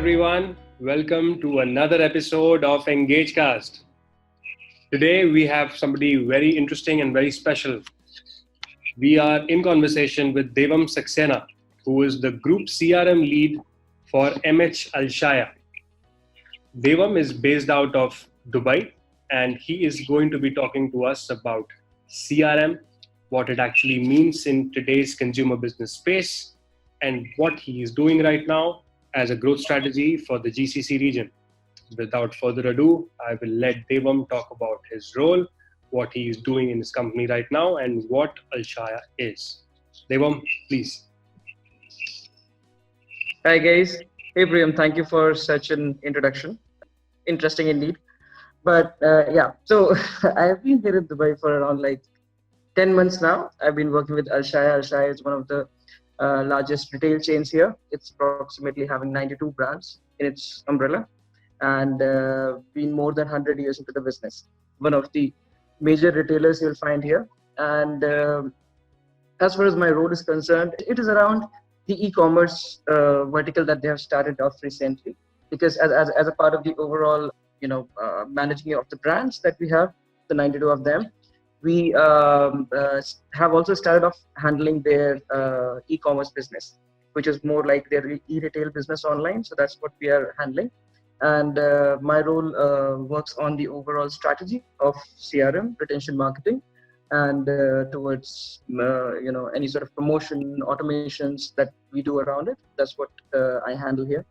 everyone. Welcome to another episode of EngageCast. Today we have somebody very interesting and very special. We are in conversation with Devam Saxena, who is the Group CRM Lead for Alshaya. Devam is based out of Dubai, and he is going to be talking to us about CRM, what it actually means in today's consumer business space, and what he is doing right now as a growth strategy for the GCC region. Without further ado, I will let Devam talk about his role, what he is doing in his company right now, and what Alshaya is. Devam, please. Hi guys. Hey Priyam, thank you for such an introduction. Interesting indeed. But so I have been here in Dubai for around 10 months now. I've been working with Alshaya. Alshaya is one of the largest retail chains here. It's approximately having 92 brands in its umbrella and been more than 100 years into the business. One of the major retailers you'll find here. And as far as my role is concerned, it is around the e-commerce vertical that they have started off recently. Because as a part of the overall, managing of the brands that we have, the 92 of them, we have also started off handling their e-commerce business, which is more like their e-retail business online. So that's what we are handling. And my role works on the overall strategy of CRM, retention marketing, and towards any sort of promotion, automations that we do around it. That's what I handle here.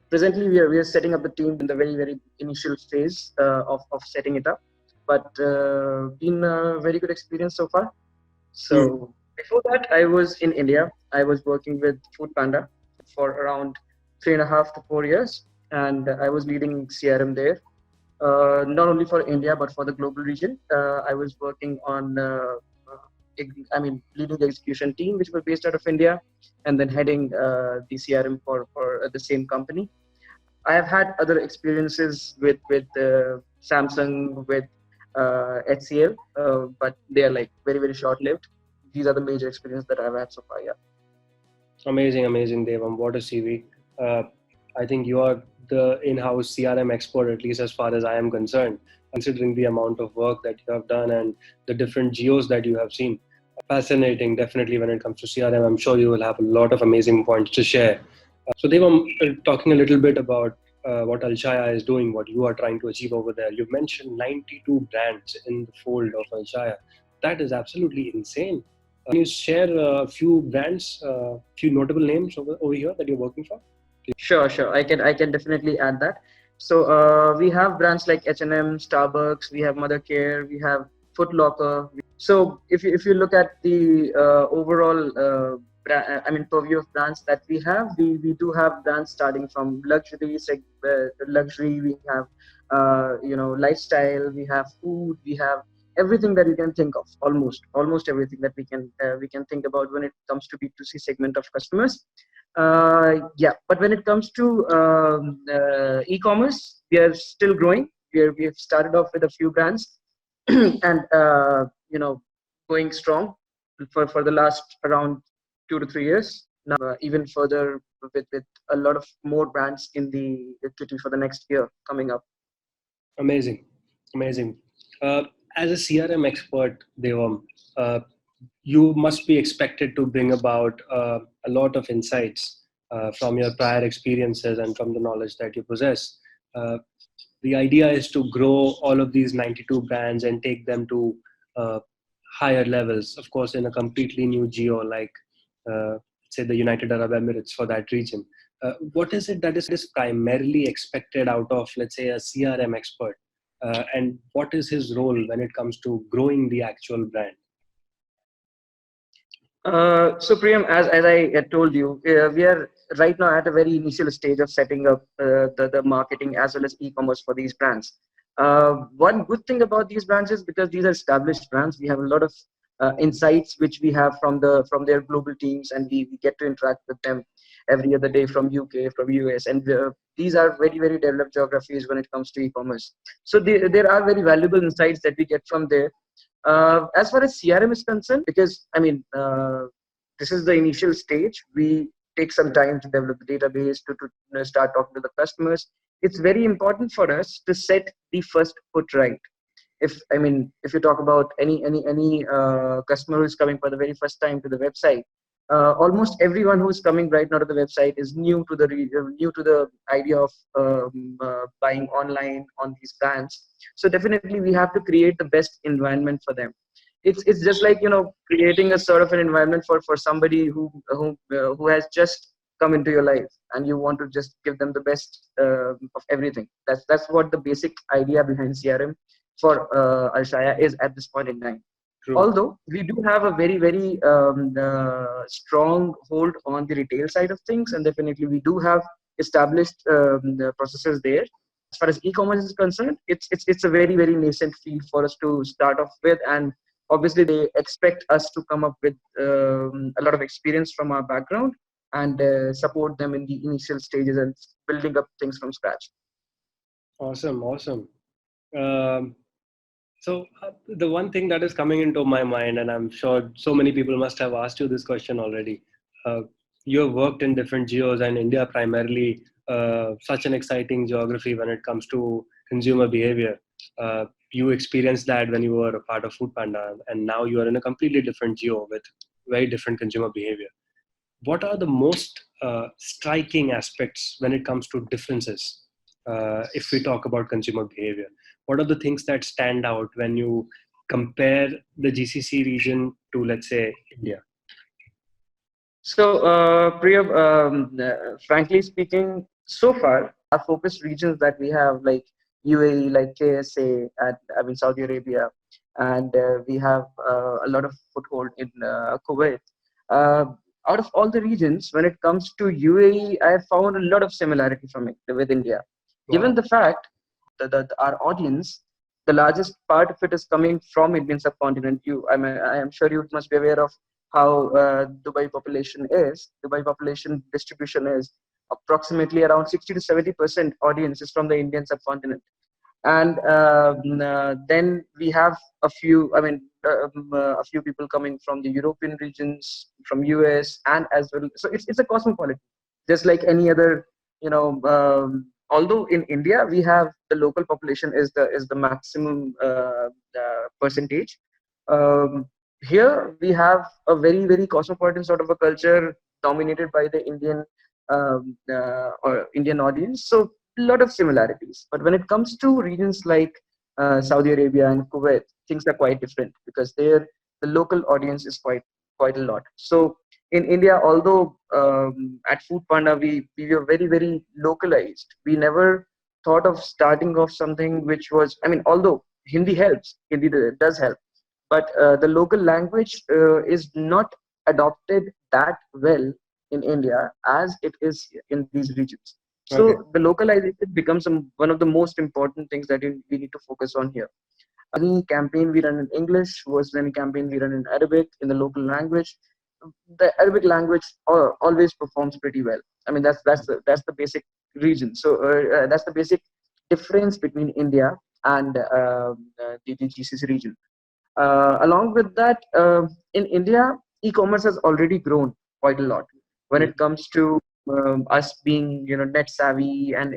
Presently, we are setting up the team in the very, very initial phase of setting it up. But been a very good experience so far. So before that, I was in India. I was working with Foodpanda for around 3.5 to 4 years, and I was leading CRM there. Not only for India but for the global region. I was working on, leading the execution team, which was based out of India, and then heading the CRM for the same company. I have had other experiences with Samsung, with HCL, but they are very, very short-lived. These are the major experiences that I've had so far. Yeah. Amazing, Devam. What a CV. I think you are the in-house CRM expert, at least as far as I am concerned, considering the amount of work that you have done and the different geos that you have seen. Fascinating, definitely, when it comes to CRM. I'm sure you will have a lot of amazing points to share. So Devam, talking a little bit about what Alshaya is doing, what you are trying to achieve over there. You've mentioned 92 brands in the fold of Alshaya. That is absolutely insane. Can you share a few brands, few notable names over here that you're working for? Sure. I can definitely add that. So we have brands like H&M, Starbucks, we have Mother Care, we have Foot Locker. So if you look at the overall purview of brands that we have, we do have brands starting from luxury, we have lifestyle, we have food, we have everything that you can think of, almost everything that we can think about when it comes to B2C segment of customers. But when it comes to e-commerce, we are still growing. We've started off with a few brands and going strong for the last around 2 to 3 years. Now even further with a lot of more brands in the kitty for the next year coming up. Amazing. As a CRM expert, Devam, you must be expected to bring about a lot of insights from your prior experiences and from the knowledge that you possess. The idea is to grow all of these 92 brands and take them to higher levels, of course, in a completely new geo like, say, the United Arab Emirates for that region. What is it that is primarily expected out of, let's say, a CRM expert? And what is his role when it comes to growing the actual brand? So Priyam, as I had told you, we are right now at a very initial stage of setting up the marketing as well as e-commerce for these brands. One good thing about these brands is because these are established brands, we have a lot of insights which we have from their global teams, and we get to interact with them every other day from UK, from US, and these are very, very developed geographies when it comes to e-commerce. So there are very valuable insights that we get from there. As far as CRM is concerned, because this is the initial stage, we take some time to develop the database, to start talking to the customers. It's very important for us to set the first foot right. If you talk about any customer who's coming for the very first time to the website, almost everyone who's coming right now to the website is new to the idea of buying online on these brands. So definitely we have to create the best environment for them. It's just like, creating a sort of an environment for somebody who has just come into your life, and you want to just give them the best of everything. That's what the basic idea behind CRM for Alshaya is at this point in time. True. Although we do have a very, very strong hold on the retail side of things, and definitely we do have established the processes there. As far as e-commerce is concerned, it's a very, very nascent field for us to start off with, and obviously they expect us to come up with a lot of experience from our background and support them in the initial stages and building up things from scratch. Awesome. So the one thing that is coming into my mind, and I'm sure so many people must have asked you this question already. You have worked in different geos, and India primarily, such an exciting geography when it comes to consumer behavior. You experienced that when you were a part of Foodpanda, and now you are in a completely different geo with very different consumer behavior. What are the most striking aspects when it comes to differences? If we talk about consumer behavior, what are the things that stand out when you compare the GCC region to, let's say, India? So, Priya, frankly speaking, so far, our focus regions that we have, like UAE, like KSA, and Saudi Arabia, and we have a lot of foothold in Kuwait. Out of all the regions, when it comes to UAE, I have found a lot of similarity from it with India. Wow. Given the fact that our audience, the largest part of it is coming from Indian subcontinent. I am sure you must be aware of how Dubai population distribution is approximately around 60 to 70% audience is from the Indian subcontinent. And then we have a few people coming from the European regions, from US, and as well. So it's a cosmopolitan, just like any other, although in India we have the local population is the maximum percentage. Here we have a very, very cosmopolitan sort of a culture dominated by the Indian or Indian audience. So a lot of similarities. But when it comes to regions like Saudi Arabia and Kuwait, things are quite different because there the local audience is quite a lot. So in India, although at Foodpanda we were very, very localized, we never thought of starting off something which was, although Hindi helps, Hindi does help, but the local language is not adopted that well in India as it is in these regions. So Okay. the localization becomes one of the most important things that we need to focus on here. Any campaign we run in English versus any campaign we run in Arabic, in the local language, the Arabic language always performs pretty well. That's the basic region. So that's the basic difference between India and the GCC region. Along with that, in India, e-commerce has already grown quite a lot when it comes to us being, net savvy and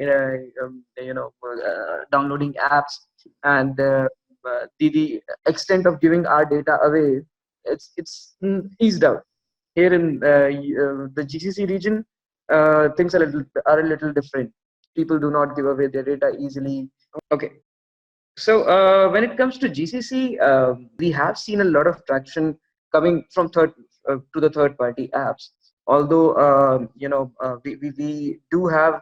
downloading apps, and the extent of giving our data away, it's eased out. Here in the GCC region, things are a little different. People do not give away their data easily. Okay. So when it comes to GCC, we have seen a lot of traction coming from the third party apps. Although we do have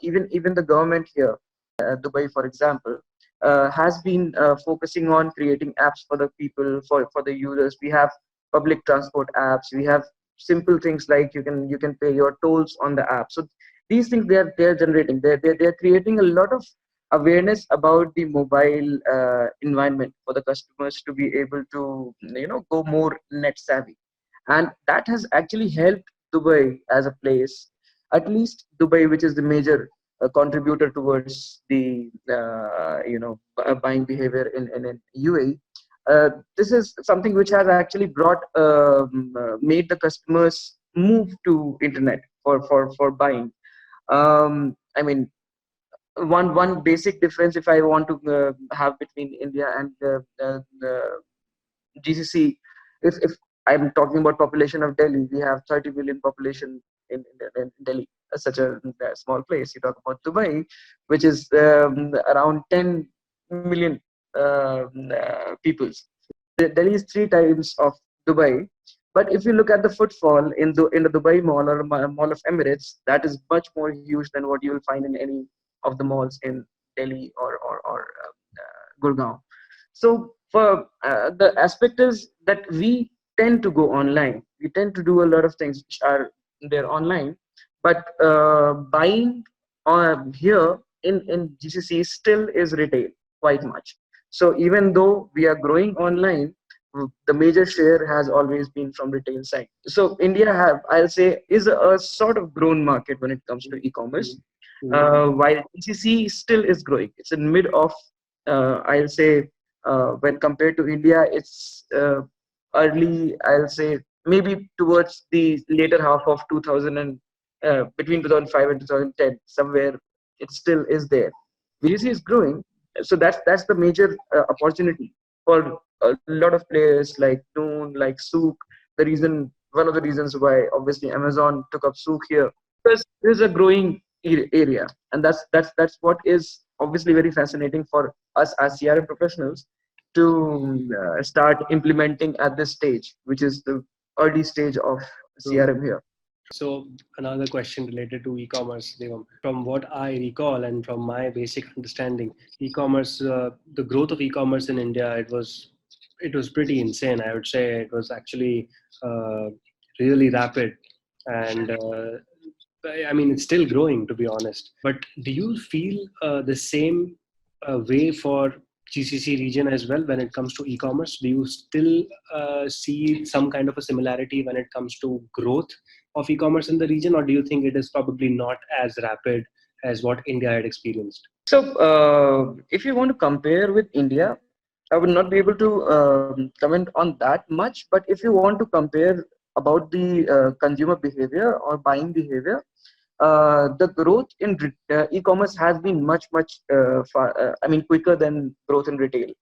even the government here, Dubai, for example, has been focusing on creating apps for the people, for the users. We have public transport apps. We have simple things like you can pay your tolls on the app. So these things they're generating. They're creating a lot of awareness about the mobile environment for the customers to be able to go more net savvy, and that has actually helped Dubai as a place, at least Dubai, which is the major contributor towards the buying behavior in UAE. This is something which has actually made the customers move to internet. for buying. I mean, one basic difference if I want to have between India and the GCC, if I'm talking about population of Delhi, we have 30 million population in Delhi, such a small place. You talk about Dubai, which is around 10 million peoples. Delhi is 3 times of Dubai. But if you look at the footfall in the Dubai Mall or Mall of Emirates, that is much more huge than what you will find in any of the malls in Delhi or Gurgaon. So for the aspect is that we tend to go online. We tend to do a lot of things which are there online, but buying here in GCC still is retail quite much. So even though we are growing online, the major share has always been from retail side. So India I'll say, is a sort of grown market when it comes to e-commerce, while GCC still is growing. It's in mid of, I'll say, when compared to India, it's early, I'll say, maybe towards the later half of 2000 and between 2005 and 2010, somewhere it still is there. VGC is growing, so that's the major opportunity for a lot of players like Noon, like Souk. One of the reasons why obviously Amazon took up Souk here, because there's a growing area, and that's what is obviously very fascinating for us as CRM professionals to start implementing at this stage, which is the early stage of CRM here. So another question related to e-commerce, Devam. From what I recall and from my basic understanding, e-commerce, the growth of e-commerce in India, it was pretty insane. I would say it was actually really rapid, and I mean it's still growing, to be honest. But do you feel the same way for GCC region as well when it comes to e-commerce? Do you still see some kind of a similarity when it comes to growth of e-commerce in the region, or do you think it is probably not as rapid as what India had experienced? So if you want to compare with India, I would not be able to comment on that much. But if you want to compare about the consumer behavior or buying behavior, the growth in e-commerce has been much quicker than growth in retail. Okay.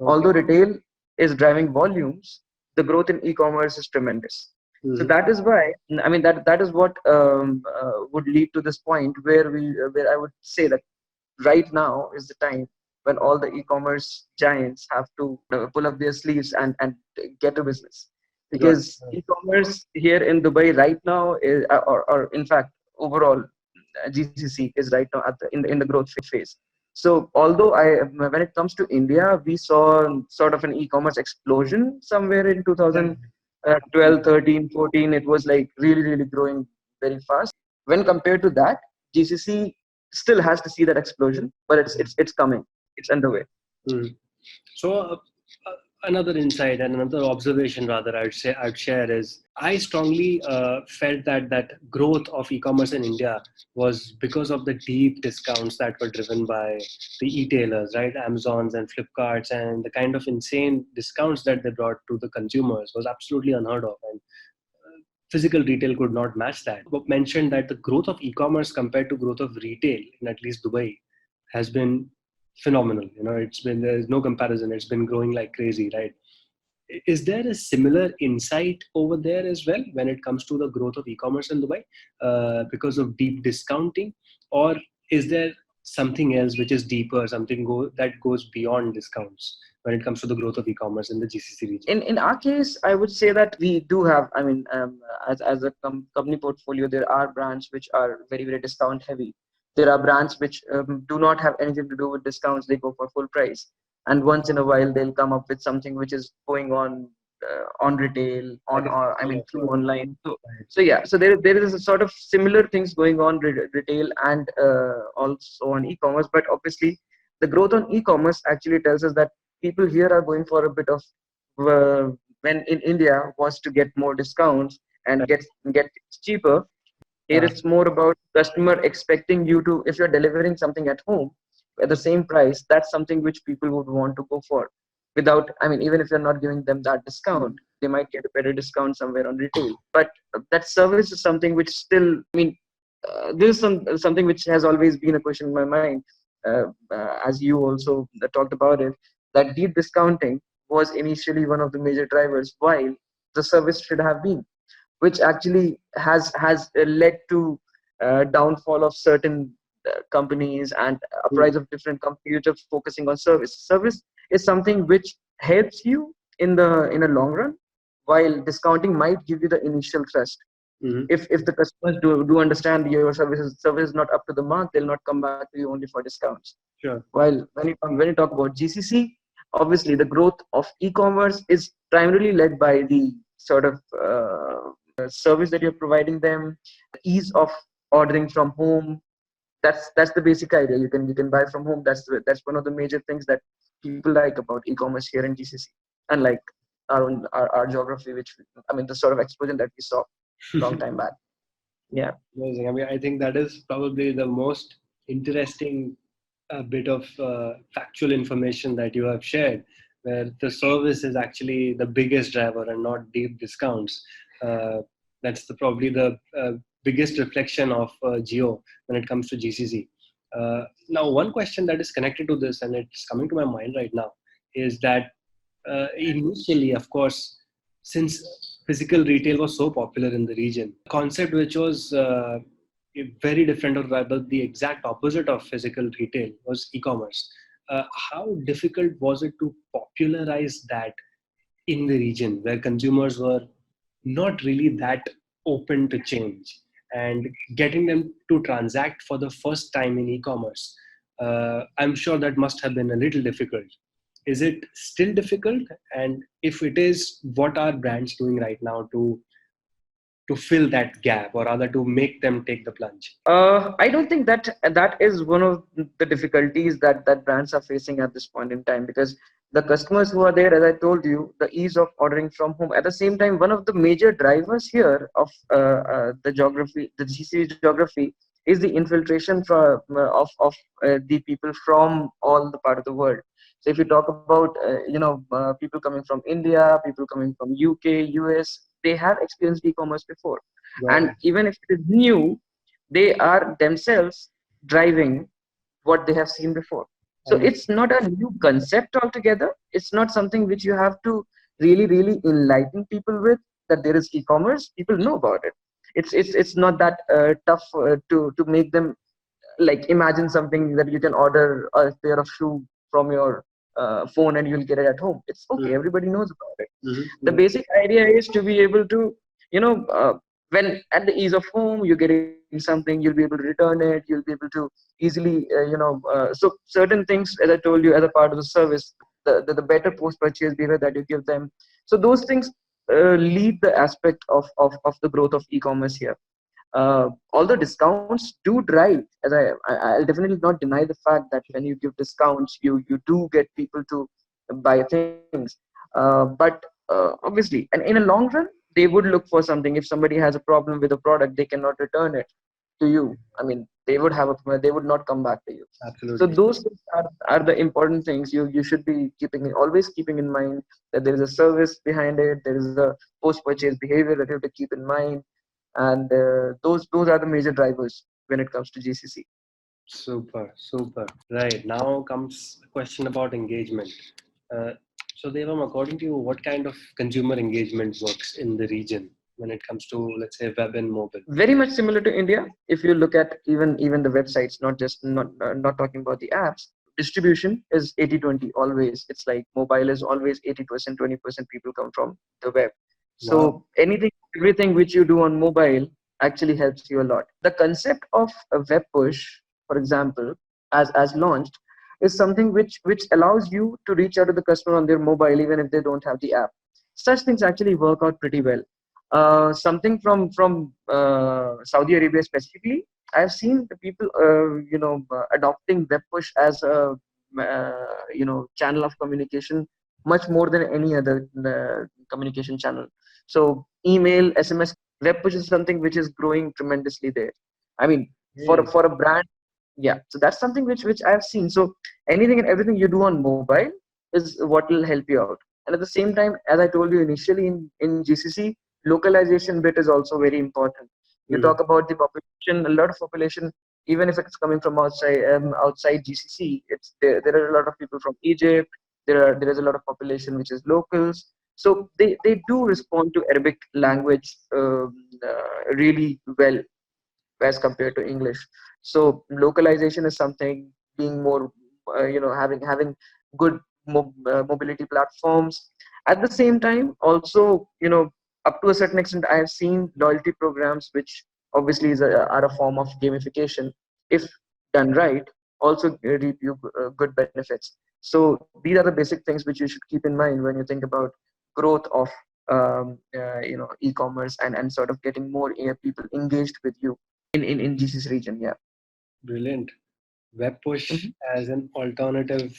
Although retail is driving volumes, the growth in e-commerce is tremendous. Mm-hmm. So that is why, I mean, that is what would lead to this point where I would say that right now is the time when all the e-commerce giants have to pull up their sleeves and get a business, because right. E-commerce here in Dubai right now is, or in fact overall GCC is right now in the growth phase. So although when it comes to India, we saw sort of an e-commerce explosion somewhere in 2012, 13, 14. It was like really growing very fast. When compared to that, GCC still has to see that explosion, but it's coming. It's underway. So another insight and another observation, rather, I'd share is I strongly felt that growth of e-commerce in India was because of the deep discounts that were driven by the e-tailers, right? Amazons and Flipkarts, and the kind of insane discounts that they brought to the consumers was absolutely unheard of. And physical retail could not match that. But mentioned that the growth of e-commerce compared to growth of retail in at least Dubai has been phenomenal. There's no comparison. It's been growing like crazy, right? Is there a similar insight over there as well when it comes to the growth of e-commerce in Dubai because of deep discounting, or is there something else which is deeper, that goes beyond discounts when it comes to the growth of e-commerce in the GCC region? In our case, I would say that we do have, as a company portfolio, there are brands which are very discount heavy. There are brands which do not have anything to do with discounts. They go for full price. And once in a while, they'll come up with something which is going on retail, through online. So yeah, so there is a sort of similar things going on retail and also on e-commerce. But obviously, the growth on e-commerce actually tells us that people here are going for a bit of when in India was to get more discounts and get cheaper. Here it's more about customer expecting you to, if you're delivering something at home at the same price, that's something which people would want to go for without, even if you're not giving them that discount, they might get a better discount somewhere on retail. But that service is something which still, this is something which has always been a question in my mind, as you also talked about it, that deep discounting was initially one of the major drivers, while the service should have been, which actually has led to downfall of certain companies and uprise of different companies just focusing on service. Service is something which helps you in a long run, while discounting might give you the initial trust. If the customers do understand your service is not up to the mark, they'll not come back to you only for discounts. Sure. While when you talk about GCC, obviously the growth of e-commerce is primarily led by the sort of service that you're providing them, the ease of ordering from home. That's the basic idea. You can buy from home. That's one of the major things that people like about e-commerce here in GCC, unlike our geography, which the sort of explosion that we saw long time back. Yeah. Amazing. I think that is probably the most interesting bit of factual information that you have shared, where the service is actually the biggest driver and not deep discounts. That's probably the biggest reflection of Geo when it comes to GCC. Now, one question that is connected to this, and it's coming to my mind right now, is that initially, of course, since physical retail was so popular in the region, concept which was very different, or rather the exact opposite of physical retail, was e-commerce. How difficult was it to popularize that in the region where consumers were not really that open to change, and getting them to transact for the first time in e-commerce? I'm sure that must have been a little difficult. Is it still difficult? And if it is, what are brands doing right now to fill that gap, or rather to make them take the plunge? I don't think that is one of the difficulties that brands are facing at this point in time, because the customers who are there, as I told you, the ease of ordering from home. At the same time, one of the major drivers here of the geography, the GCC geography, is the infiltration of the people from all the part of the world. So if you talk about people coming from India, people coming from UK, US, they have experienced e-commerce before. Right. And even if it is new, they are themselves driving what they have seen before. So it's not a new concept altogether. It's not something which you have to really enlighten people with, that there is e-commerce. People know about it. It's not that tough to make them like imagine something that you can order a pair of shoe from your phone and you'll get it at home. It's okay. Everybody knows about it. The basic idea is to be able to, when at the ease of home, you're getting something, you'll be able to return it. You'll be able to easily, so certain things, as I told you, as a part of the service, the better post-purchase behavior that you give them. So those things lead the aspect of the growth of e-commerce here. Although discounts do drive, as I'll definitely not deny the fact that when you give discounts, you do get people to buy things. But obviously, and in a long run, they would look for something. If somebody has a problem with a product, they cannot return it to you. They would not come back to you. Absolutely. So those things are the important things. You should be always keeping in mind that there is a service behind it. There is a post-purchase behavior that you have to keep in mind. And those are the major drivers when it comes to GCC. Super. Right, now comes a question about engagement. So Devam, according to you, what kind of consumer engagement works in the region when it comes to, let's say, web and mobile? Very much similar to India. If you look at even the websites, not talking about the apps, distribution is 80-20 always. It's like mobile is always 80%, 20% people come from the web. So everything which you do on mobile actually helps you a lot. The concept of a web push, for example, as launched, is something which allows you to reach out to the customer on their mobile even if they don't have the app. Such things actually work out pretty well. Something from Saudi Arabia specifically, I've seen the people adopting web push as a channel of communication much more than any other communication channel. So email, SMS, web push is something which is growing tremendously there. For a brand, yeah. So that's something which I've seen. So anything and everything you do on mobile is what will help you out. And at the same time, as I told you initially, in GCC, localization bit is also very important. You talk about the population, a lot of population, even if it's coming from outside GCC, there are a lot of people from Egypt. There is a lot of population which is locals. So they do respond to Arabic language really well as compared to English. So localization is something, being more, having good mobility platforms. At the same time, also, up to a certain extent, I have seen loyalty programs, which obviously are a form of gamification. If done right, also reap you good benefits. So these are the basic things which you should keep in mind when you think about growth of e-commerce, and sort of getting more people engaged with you in GCC region. Yeah. Brilliant. Web push as an alternative,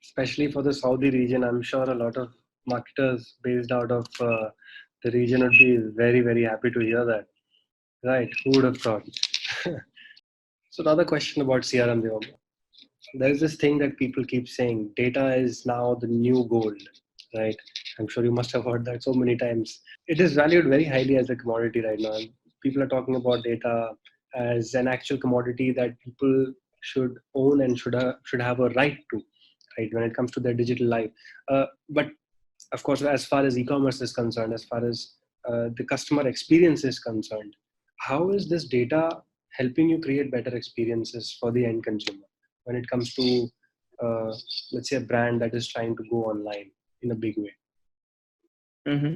especially for the Saudi region. I'm sure a lot of marketers based out of the region would be very, very happy to hear that. Right? Who would have thought? So another question about CRM, Devam. There's this thing that people keep saying: data is now the new gold. Right? I'm sure you must have heard that so many times. It is valued very highly as a commodity right now. People are talking about data as an actual commodity that people should own and should have a right to, right, when it comes to their digital life. But of course, as far as e-commerce is concerned, as far as the customer experience is concerned, how is this data helping you create better experiences for the end consumer when it comes to, uh, let's say, a brand that is trying to go online in a big way? Mm-hmm.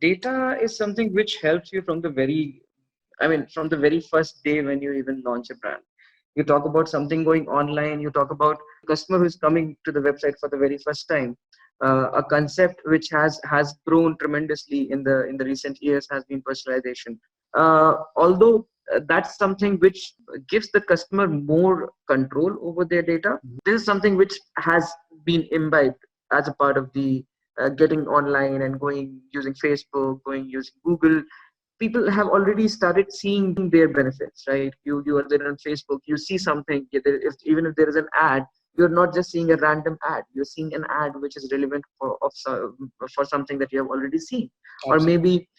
Data is something which helps you from from the very first day when you even launch a brand. You talk about something going online, you talk about customer who is coming to the website for the very first time. A concept which has grown tremendously in the recent years has been personalization. Although that's something which gives the customer more control over their data. This is something which has been imbibed as a part of the getting online and going using Facebook, going using Google. People have already started seeing their benefits, right? You are there on Facebook, you see something, even if there is an ad, you're not just seeing a random ad, you're seeing an ad which is relevant for something that you have already seen. Or Absolutely. maybe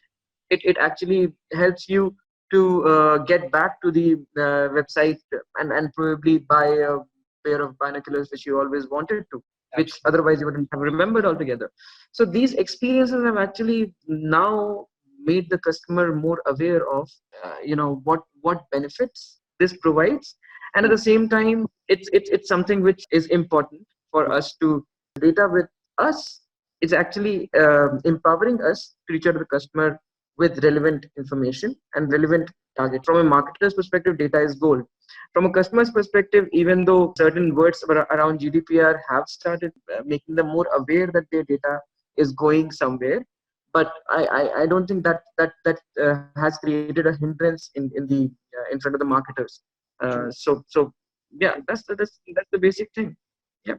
it actually helps you to get back to the website, and probably buy a pair of binoculars which you always wanted to, which Absolutely. otherwise you wouldn't have remembered altogether. So these experiences have actually now made the customer more aware of what benefits this provides. And at the same time, it's something which is important for us to data with us. It's actually empowering us to reach out to the customer with relevant information and relevant target. From a marketer's perspective, data is gold. From a customer's perspective, even though certain words around GDPR have started making them more aware that their data is going somewhere, but I don't think that has created a hindrance in front of the marketers. So yeah, that's the basic thing. Yeah.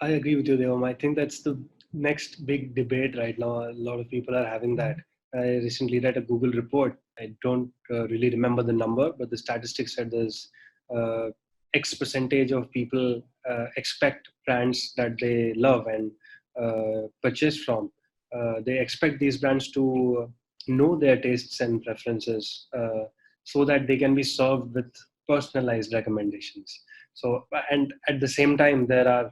I agree with you, Devam. I think that's the next big debate right now. A lot of people are having that. I recently read a Google report. I don't really remember the number, but the statistics said there's uh, X percentage of people expect brands that they love and purchase from. They expect these brands to know their tastes and preferences so that they can be served with personalized recommendations. So, and at the same time, there are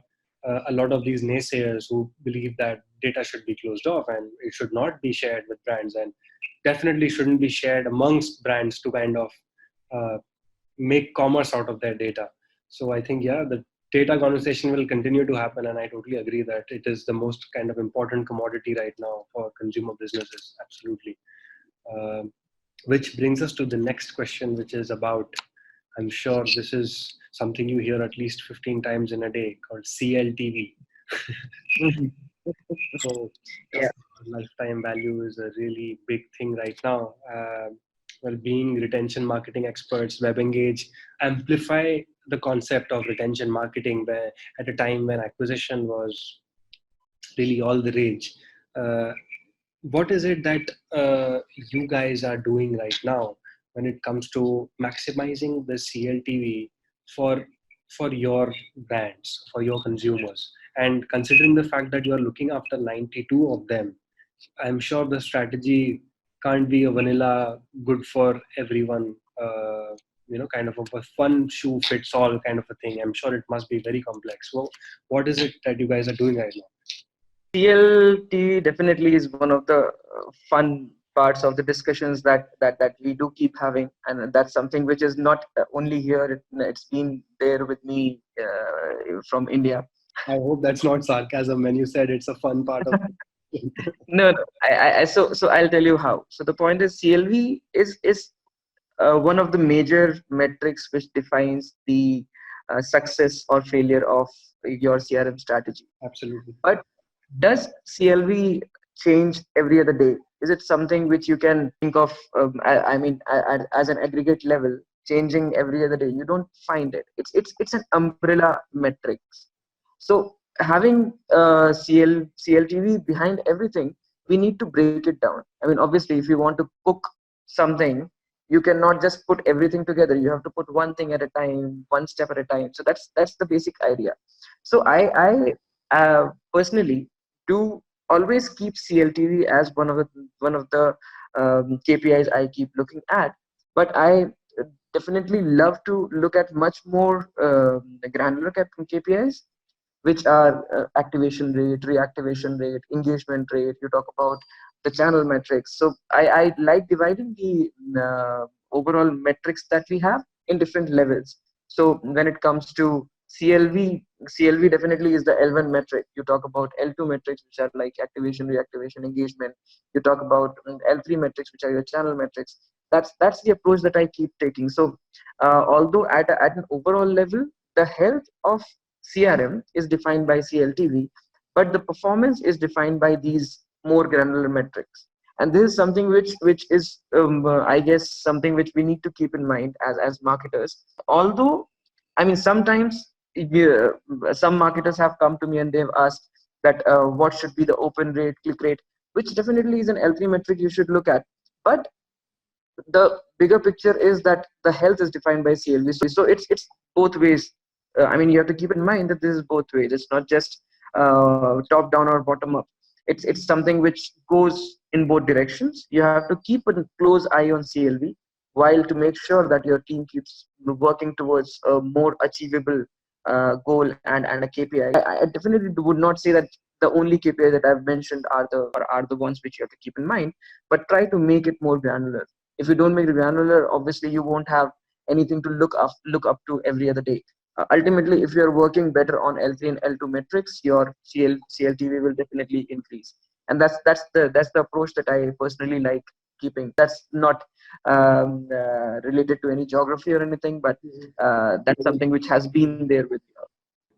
a lot of these naysayers who believe that data should be closed off and it should not be shared with brands, and definitely shouldn't be shared amongst brands to kind of uh, make commerce out of their data. So I think, yeah, the data conversation will continue to happen, and I totally agree that it is the most kind of important commodity right now for consumer businesses. Absolutely. Which brings us to the next question, which is about, I'm sure this is something you hear at least 15 times in a day, called CLTV. Mhm. So, Yeah. customer lifetime value is a really big thing right now. Well, being retention marketing experts, WebEngage amplify the concept of retention marketing, where at a time when acquisition was really all the rage. Uh, what is it that you guys are doing right now when it comes to maximizing the CLTV for for your brands, for your consumers? And considering the fact that you are looking after 92 of them, I'm sure the strategy can't be a vanilla, good for everyone, kind of a one shoe fits all kind of a thing. I'm sure it must be very complex. Well, what is it that you guys are doing right now? CLTV definitely is one of the fun parts of the discussions that we do keep having, and that's something which is not only here. It's been there with me from India. I hope that's not sarcasm when you said it's a fun part of it. No, no. So I'll tell you how. So the point is, CLV is one of the major metrics which defines the success or failure of your CRM strategy. Absolutely. But does CLV change every other day? Is it something which you can think of? As an aggregate level, changing every other day. You don't find it. It's an umbrella metrics. So having CLTV behind everything, we need to break it down. I mean, obviously, if you want to cook something, you cannot just put everything together. You have to put one thing at a time, one step at a time. So that's the basic idea. So I personally do always keep CLTV as one of the KPIs I keep looking at. But I definitely love to look at much more granular KPIs, which are activation rate, reactivation rate, engagement rate. You talk about the channel metrics. So I like dividing the overall metrics that we have in different levels. So when it comes to CLV definitely is the L1 metric. You talk about L2 metrics, which are like activation, reactivation, engagement. You talk about L3 metrics, which are your channel metrics. That's the approach that I keep taking. So although at an overall level, the health of CRM is defined by CLTV, but the performance is defined by these more granular metrics. And this is something which is I guess something which we need to keep in mind as marketers. Although, I mean, sometimes some marketers have come to me and they've asked that what should be the open rate, click rate, which definitely is an L3 metric you should look at. But the bigger picture is that the health is defined by CLV. So it's both ways. I mean, you have to keep in mind that this is both ways. It's not just top down or bottom up. It's something which goes in both directions. You have to keep a close eye on CLV, while to make sure that your team keeps working towards a more achievable goal and a KPI. I definitely would not say that the only KPI that I've mentioned are the ones which you have to keep in mind, but try to make it more granular. If you don't make it granular, obviously you won't have anything to look up to every other day. Ultimately, if you're working better on L3 and L2 metrics, your CLTV will definitely increase. And that's the approach that I personally like keeping. That's not related to any geography or anything, but that's something which has been there with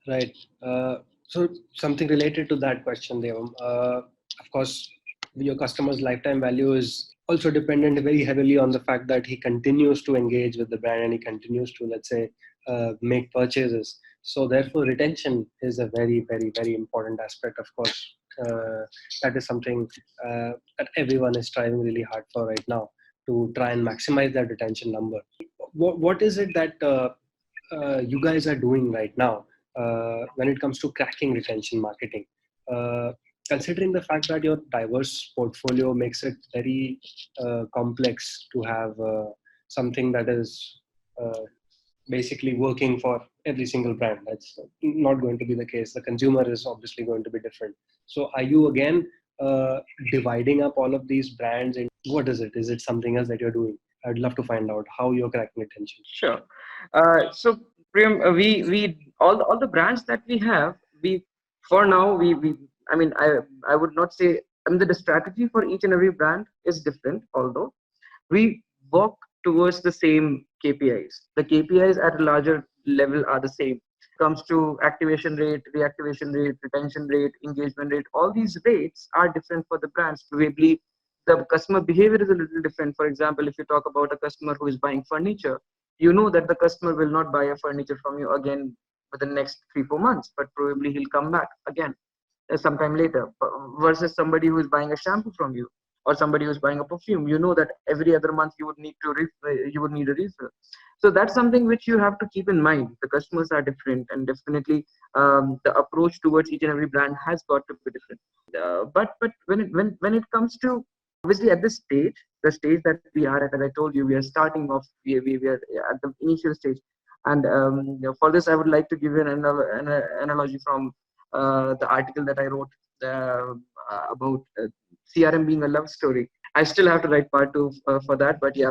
me. Right. So something related to that question, Devam. Of course, your customer's lifetime value is also dependent very heavily on the fact that he continues to engage with the brand and he continues to, let's say, make purchases. So therefore, retention is a very, very, very important aspect. Of course, that is something that everyone is striving really hard for right now, to try and maximize that retention number. What is it that you guys are doing right now when it comes to cracking retention marketing? Considering the fact that your diverse portfolio makes it very complex to have something that is basically working for every single brand. That's not going to be the case. The consumer is obviously going to be different. So are you again dividing up all of these brands, and what is it? Is it something else that you're doing? I'd love to find out how you're cracking retention. Sure. So Priyam, we all the brands that we have, we for now we I mean, I would not say, I mean, the strategy for each and every brand is different, although we work towards the same KPIs. The KPIs at a larger level are the same. Comes to activation rate, reactivation rate, retention rate, engagement rate, all these rates are different for the brands. Probably the customer behavior is a little different. For example, if you talk about a customer who is buying furniture, you know that the customer will not buy a furniture from you again within the next 3-4 months, but probably he'll come back again sometime later, versus somebody who is buying a shampoo from you. or somebody who's buying a perfume, you know that every other month you would need to you would need a refill. So that's something which you have to keep in mind. The customers are different, and definitely the approach towards each and every brand has got to be different. But when it comes to, obviously, at this stage, the stage that we are at, as I told you, we are starting off, we are at the initial stage. And for this, I would like to give you an analogy from the article that I wrote uh, about CRM being a love story. I still have to write part two for that, but yeah.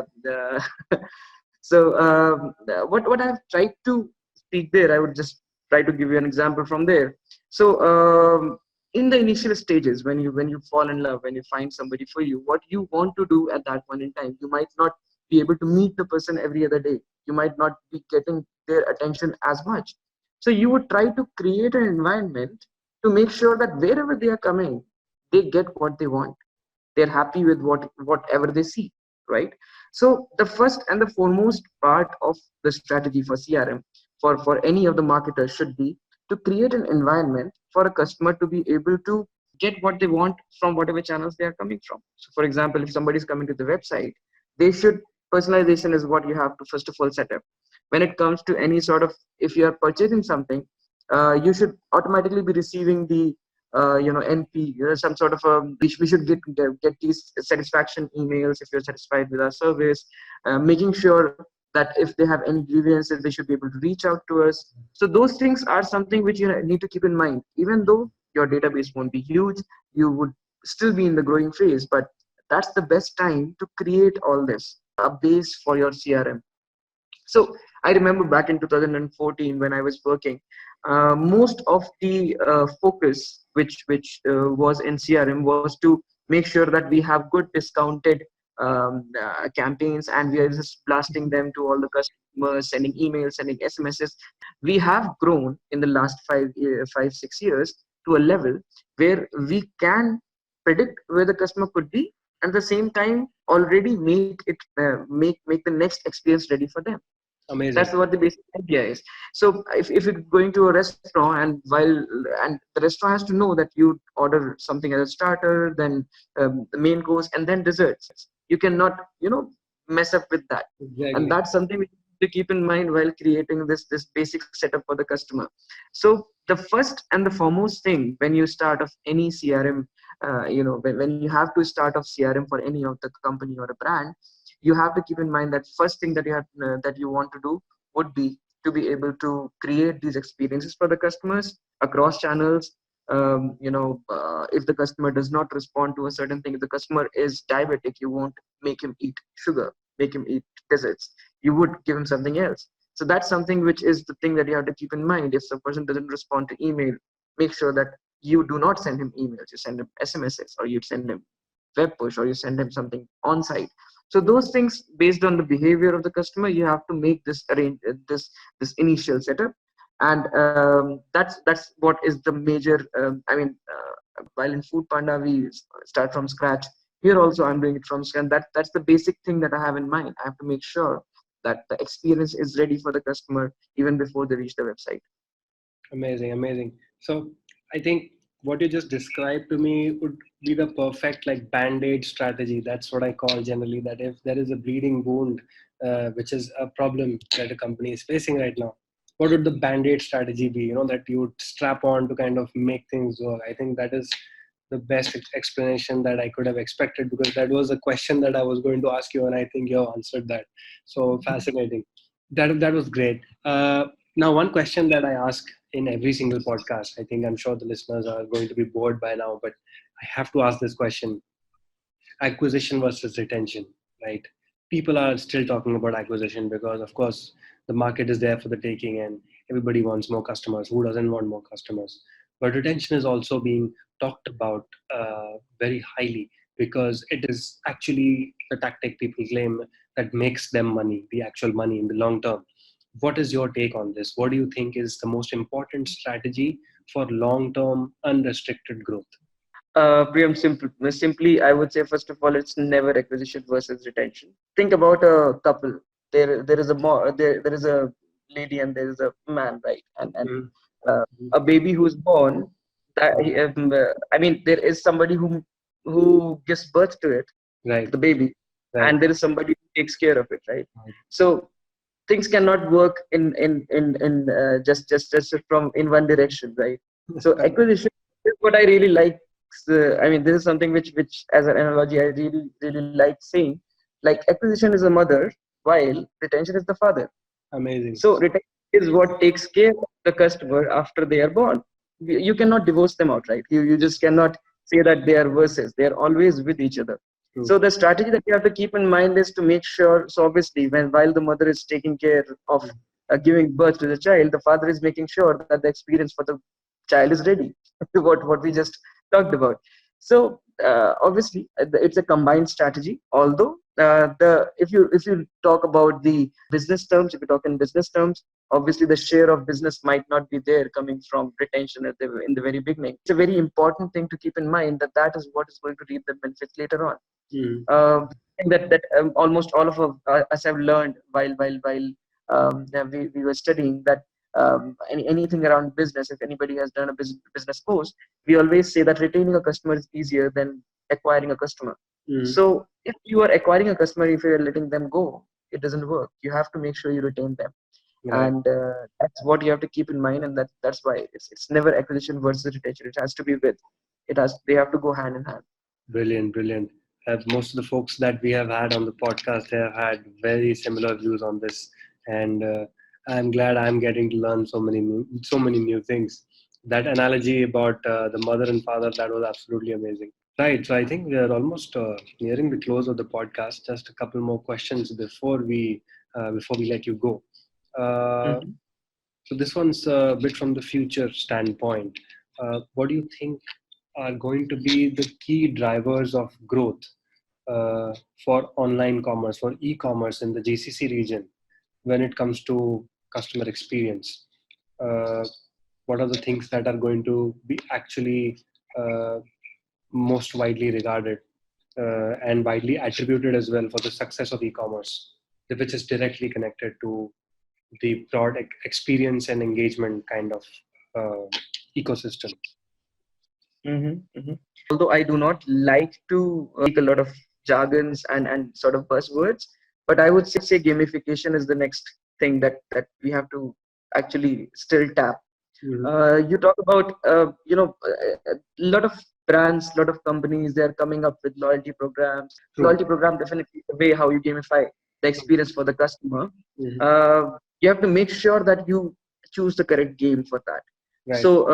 So what I've tried to speak there, I would just try to give you an example from there. So in the initial stages, when you fall in love, when you find somebody for you, what you want to do at that point in time, you might not be able to meet the person every other day. You might not be getting their attention as much. So you would try to create an environment to make sure that wherever they are coming, they get what they want. They're happy with whatever they see, right? So the first and the foremost part of the strategy for CRM, for any of the marketers, should be to create an environment for a customer to be able to get what they want from whatever channels they are coming from. So for example, if somebody is coming to the website, they should, personalization is what you have to first of all set up. When it comes to any sort of, if you are purchasing something, you should automatically be receiving the NP, some sort of we should get these satisfaction emails if you're satisfied with our service, making sure that if they have any grievances, they should be able to reach out to us. So those things are something which you need to keep in mind. Even though your database won't be huge, you would still be in the growing phase, but that's the best time to create all this, a base for your CRM. So I remember back in 2014 when I was working, most of the focus which was in CRM was to make sure that we have good discounted campaigns, and we are just blasting them to all the customers, sending emails, sending SMSs. We have grown in the last 5, 6 years to a level where we can predict where the customer could be, and at the same time already make the next experience ready for them. Amazing. That's what the basic idea is. So if you're going to a restaurant, and the restaurant has to know that you order something as a starter, then the main course, and then desserts, you cannot mess up with that. Exactly. And that's something we need to keep in mind while creating this basic setup for the customer. So the first and the foremost thing when you start off any CRM, when you have to start off CRM for any of the company or a brand, you have to keep in mind that first thing that you want to do would be to be able to create these experiences for the customers across channels. If the customer does not respond to a certain thing, if the customer is diabetic, you won't make him eat sugar, make him eat desserts. You would give him something else. So that's something which is the thing that you have to keep in mind. If the person doesn't respond to email, make sure that you do not send him emails. You send him SMSs, or you send him web push, or you send him something on site. So those things, based on the behavior of the customer, you have to make this initial setup. And that's what is the major. While in Foodpanda we start from scratch, here also I'm doing it from scratch. That's the basic thing that I have in mind. I have to make sure that the experience is ready for the customer even before they reach the website. Amazing. So I think what you just described to me would be the perfect like band-aid strategy. That's what I call generally, that if there is a bleeding wound, which is a problem that a company is facing right now, what would the band-aid strategy be, that you would strap on to kind of make things work? I think that is the best explanation that I could have expected, because that was a question that I was going to ask you, and I think you have answered that. So fascinating. That was great. Now, one question that I ask in every single podcast, I think I'm sure the listeners are going to be bored by now, but I have to ask this question: acquisition versus retention, right? People are still talking about acquisition because, of course, the market is there for the taking and everybody wants more customers. Who doesn't want more customers? But retention is also being talked about very highly, because it is actually the tactic people claim that makes them money, the actual money in the long term. What is your take on this? What do you think is the most important strategy for long-term unrestricted growth? Priyam, simply, I would say, first of all, it's never acquisition versus retention. Think about a couple. There is a lady and there is a man, right? And a baby who's born. There is somebody who who gives birth to it, Right. the baby, Right. and there is somebody who takes care of it, right? So things cannot work in just from in one direction, right? So acquisition is what I really like. I mean, this is something which as an analogy I really like saying. Like acquisition is a mother, while retention is the father. Amazing. So retention is what takes care of the customer after they are born. You cannot divorce them outright. You just cannot say that they are versus. They are always with each other. True. So the strategy that you have to keep in mind is to make sure. So obviously, while the mother is taking care of giving birth to the child, the father is making sure that the experience for the child is ready. What we just talked about. So obviously, it's a combined strategy. Although the if you talk about the business terms, if you talk in business terms, obviously the share of business might not be there coming from retention in the very beginning. It's a very important thing to keep in mind that that is what is going to reap the benefits later on. Mm. That almost all of us have learned while we were studying that anything around business. If anybody has done a business course, we always say that retaining a customer is easier than acquiring a customer. Mm. So if you are acquiring a customer, if you are letting them go, it doesn't work. You have to make sure you retain them. Right. And that's what you have to keep in mind, and that's why it's never acquisition versus retention. It has to be with. They have to go hand in hand. Brilliant, brilliant. Most of the folks that we have had on the podcast have had very similar views on this, and I'm glad I'm getting to learn so many new things. That analogy about the mother and father, that was absolutely amazing. Right, so I think we are almost nearing the close of the podcast. Just a couple more questions before we let you go. Mhm. So this one's a bit from the future standpoint. What do you think are going to be the key drivers of growth uh, for online commerce, for e-commerce in the GCC region when it comes to customer experience? Uh, what are the things that are going to be actually uh, most widely regarded and widely attributed as well for the success of e-commerce, which is directly connected to the broad experience and engagement kind of ecosystem? Although I do not like to speak a lot of jargons and sort of buzzwords, but I would say gamification is the next thing that we have to actually still tap. Mm-hmm. You talk about a lot of brands, a lot of companies, they are coming up with loyalty programs. True. Loyalty program definitely is the way how you gamify the experience for the customer. Mm-hmm. You have to make sure that you choose the correct game for that. Right. So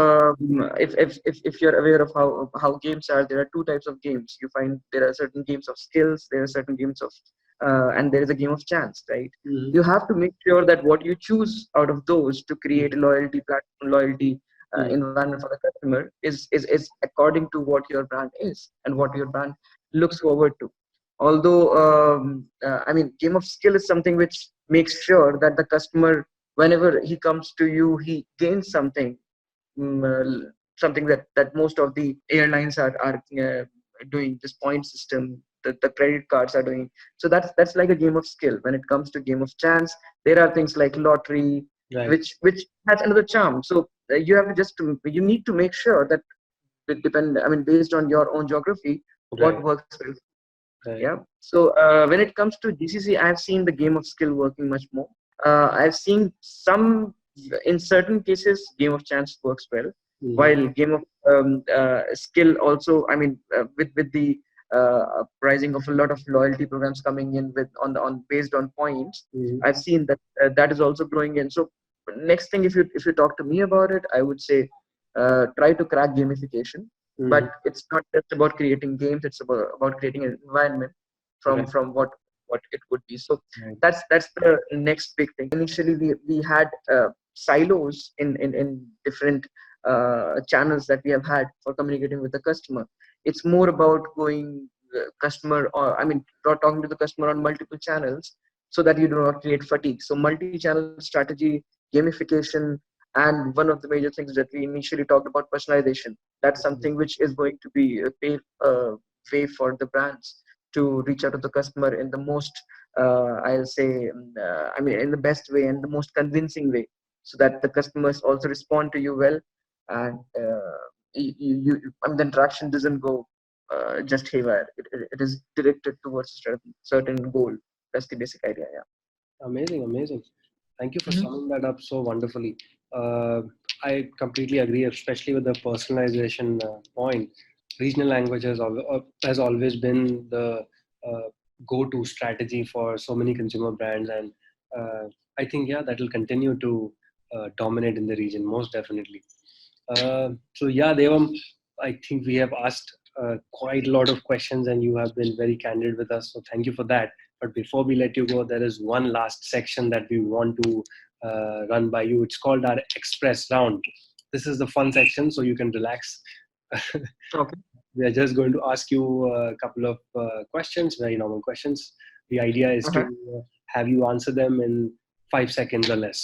if you're aware of how games are, there are two types of games. You find there are certain games of skills, there are certain games of and there is a game of chance, right? Mm-hmm. You have to make sure that what you choose out of those to create a loyalty platform, loyalty environment for the customer is according to what your brand is and what your brand looks forward to. Although I mean, game of skill is something which makes sure that the customer, whenever he comes to you, he gains something. Something that most of the airlines are doing, this point system, the credit cards are doing. So that's like a game of skill. When it comes to game of chance, there are things like lottery, Right. which has another charm. So you have to you need to make sure that based on your own geography, what Right. works well. Right. Yeah. So when it comes to GCC, I've seen the game of skill working much more. I've seen some, in certain cases, game of chance works well, while game of skill also. I mean, with the rising of a lot of loyalty programs coming in with on based on points, I've seen that that is also growing in. So next thing, if you talk to me about it, I would say try to crack gamification. But it's not just about creating games; it's about creating an environment Right. from what it would be. So Right. that's the next big thing. Initially, we had silos in different channels that we have had for communicating with the customer. It's more about going customer, or I mean, talking to the customer on multiple channels, so that you do not create fatigue. So multi-channel strategy, gamification, and one of the major things that we initially talked about, personalization. That's something which is going to be a pay way for the brands to reach out to the customer in the most I'll say in the best way and the most convincing way, so that the customers also respond to you well, and the interaction doesn't go just haywire. It is directed towards a certain goal. That's the basic idea. Yeah. Amazing, amazing. Thank you for Mhm. summing that up so wonderfully. Uh, I completely agree, especially with the personalization point. Regional language has always been the uh, go-to strategy for so many consumer brands, and I think that will continue to dominate in the region most definitely. So yeah, Devam, I think we have asked quite a lot of questions, and you have been very candid with us. So thank you for that. But before we let you go, there is one last section that we want to run by you. It's called our Express Round. This is the fun section, so you can relax. Okay. We are just going to ask you a couple of questions, very normal questions. The idea is to Uh-huh. have you answer them in 5 seconds or less.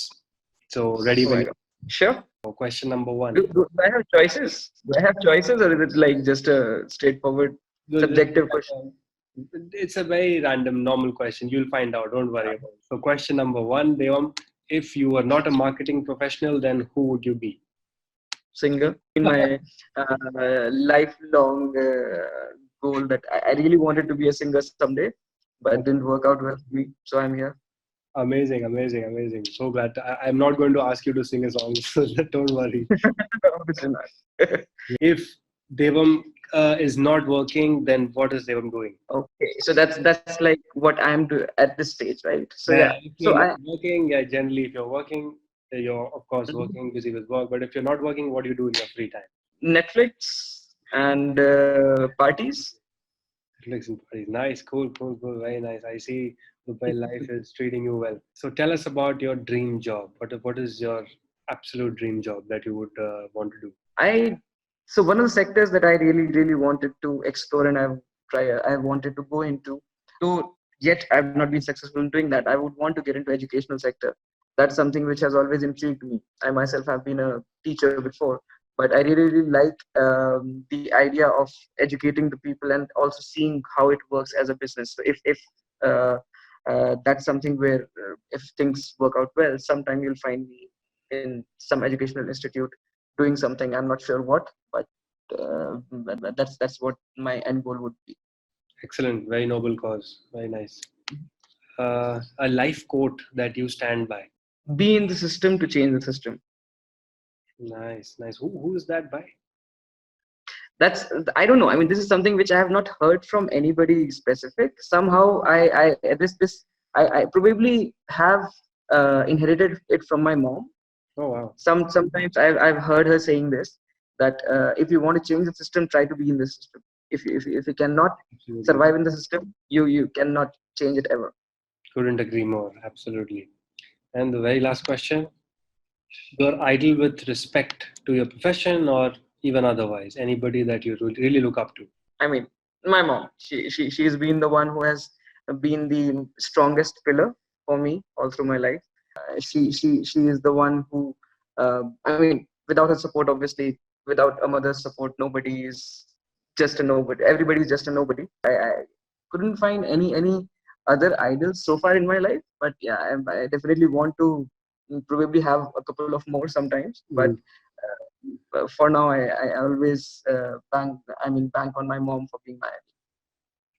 So ready Oh when my you God. Sure. question number one. Do I have choices? Do I have choices, or is it like just a straightforward subjective question? It's a very random, normal question. You'll find out. Don't worry about it. So, question number one, Devam, if you were not a marketing professional, then who would you be? Singer in my lifelong goal that I really wanted to be a singer someday, but it didn't work out well for me. So I'm here. Amazing, amazing, amazing. So glad. I'm not going to ask you to sing a song, so don't worry. Obviously not. If Devam is not working, then what is Devam doing? Okay, so that's like what I'm doing at this stage, right? So Yeah, yeah, if so you're not I working, generally, if you're working, you're of course working, busy with work. But if you're not working, what do you do in your free time? Netflix and parties. Netflix and parties. Nice, cool, cool, cool. Very nice. I see Dubai life is treating you well. So tell us about your dream job. What is your absolute dream job that you would want to do? I so one of the sectors that I really wanted to explore and I wanted to go into, though yet I've not been successful in doing that. I would want to get into educational sector. That's something which has always intrigued me. I myself have been a teacher before, but I really like the idea of educating the people and also seeing how it works as a business. So if uh, that's something where if things work out well, sometime you'll find me in some educational institute doing something. I'm not sure what, but that's what my end goal would be. Excellent. Very noble cause. Very nice. A life quote that you stand by. Be in the system to change the system. Nice, nice. Who is that by? That's I don't know. I mean, this is something which I have not heard from anybody specific. Somehow, I probably have inherited it from my mom. Oh wow. Sometimes I've heard her saying this, that if you want to change the system, try to be in the system. If you cannot Absolutely. survive in the system, you cannot change it ever. Couldn't agree more. Absolutely. And the very last question. Your idol with respect to your profession or even otherwise, anybody that you really look up to. I mean, my mom. She's been the one who has been the strongest pillar for me all through my life. She is the one who. I mean, without her support, obviously, without a mother's support, nobody is just a nobody. Everybody is just a nobody. I couldn't find any other idols so far in my life, but yeah, I definitely want to probably have a couple of more sometimes. But Mm, for now, I always bank on my mom for being my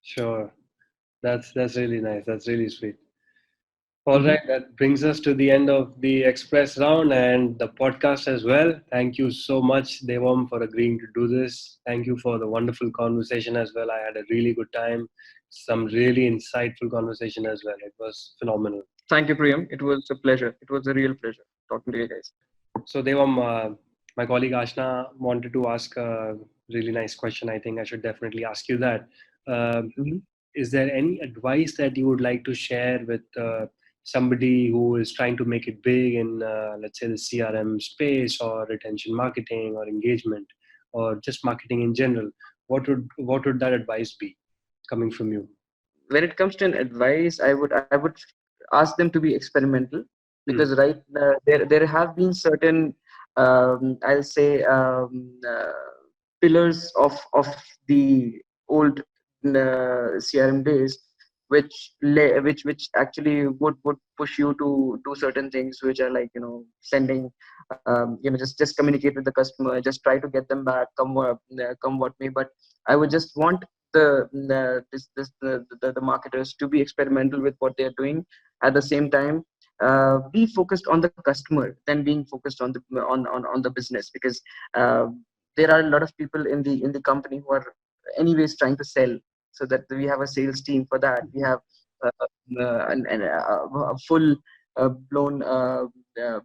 sure. That's really nice. That's really sweet. All idol. right, that brings us to the end of the express round and the podcast as well. Thank you so much, Devam, for agreeing to do this. Thank you for the wonderful conversation as well. I had a really good time. Some really insightful conversation as well. It was phenomenal. Thank you, Priyam. It was a pleasure. It was a real pleasure talking to you guys. So, Devam, my colleague Ashna wanted to ask a really nice question. I think I should definitely ask you that. Um Mhm. is there any advice that you would like to share with somebody who is trying to make it big in, let's say, the CRM space or retention marketing or engagement or just marketing in general? What would that advice be coming from you? When it comes to an advice, I would ask them to be experimental, Hmm. because there have been certain I'll say pillars of the old CRM days, which actually would push you to do certain things which are like sending just communicate with the customer, just try to get them back, come what may. But I would just want the marketers to be experimental with what they're doing. At the same time, be focused on the customer than being focused on the business, because uh, there are a lot of people in the company who are anyways trying to sell. So that we have a sales team for that. We have a full blown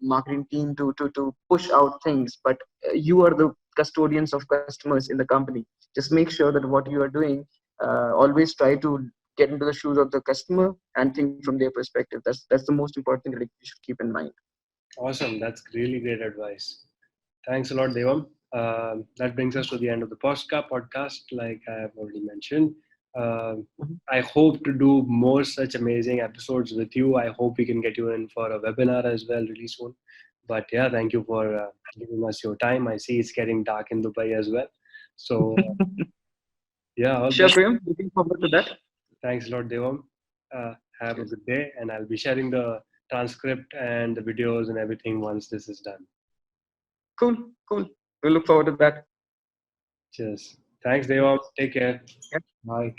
marketing team to push out things. But you are the custodians of customers in the company. Just make sure that what you are doing, always try to get into the shoes of the customer and think from their perspective. That's the most important thing that you should keep in mind. Awesome. That's really great advice. Thanks a lot, Devam. That brings us to the end of the podcast, like I have already mentioned. Uh, I hope to do more such amazing episodes with you. I hope we can get you in for a webinar as well really soon. But yeah, thank you for giving us your time. I see it's getting dark in Dubai as well. So yeah, all Sure, best. Prem. Looking forward to that. Thanks a lot, Devam. Have a good day, and I'll be sharing the transcript and the videos and everything once this is done. Cool, cool. We look forward to that. Cheers. Thanks, Devam. Take care. Yeah. Bye.